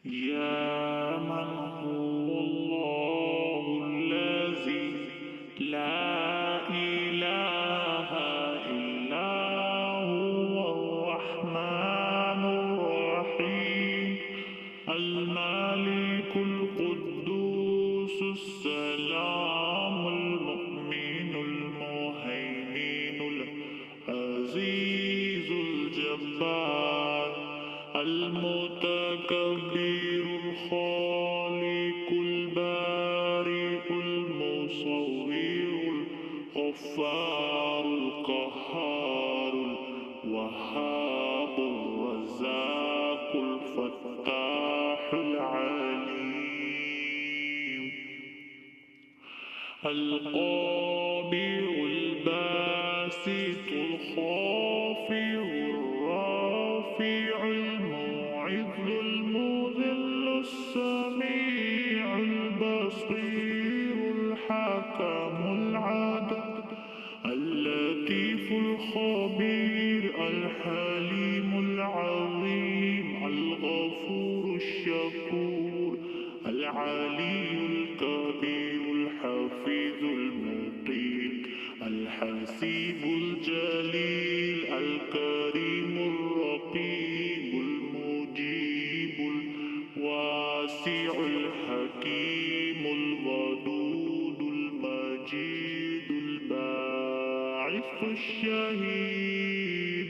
يا من هو الله الذي لا إله إلا هو الرحمن الرحيم الملك القدوس السلام المؤمن المهيمن العزيز الجبار المتكبر الخالق البارئ المصور الغفار القهار الوهاب الرزاق الفتاح العليم القابض الباسط الخافض الرافع المعز المذل السميع البصير الحكم العدل اللطيف الخبير الحليم العظيم الغفور الشكور العلي الكبير الحفيظ المقيت الحسيب الجليل الكريم الرقيب المجيب الواسع الحكيم الودود المجيد الباعث الشهيد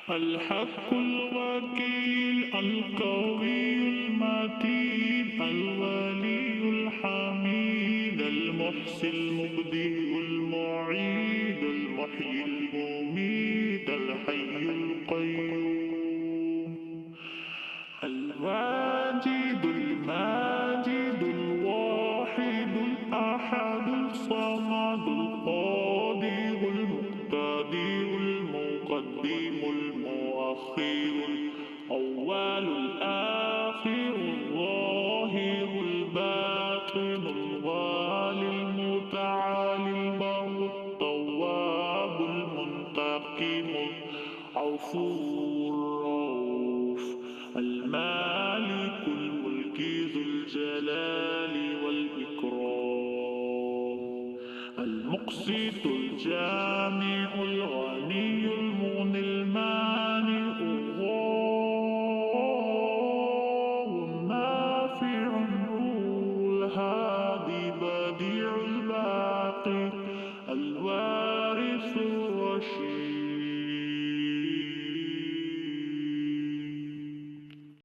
الحق الوكيل القوي المتين الولي الحميد المحصي المبدئ المعيد المحيي المميت الحي القيوم الواجد الماجد الواحد الأحد الصمد القادر المقتدر المقدم المؤخر الأول الآخر الظاهر الباطن الوالي المتعالي البر التواب المنتقم العفو الرؤوف المالك الملك ذو الجلال والإكرام المقسط الجامع الغني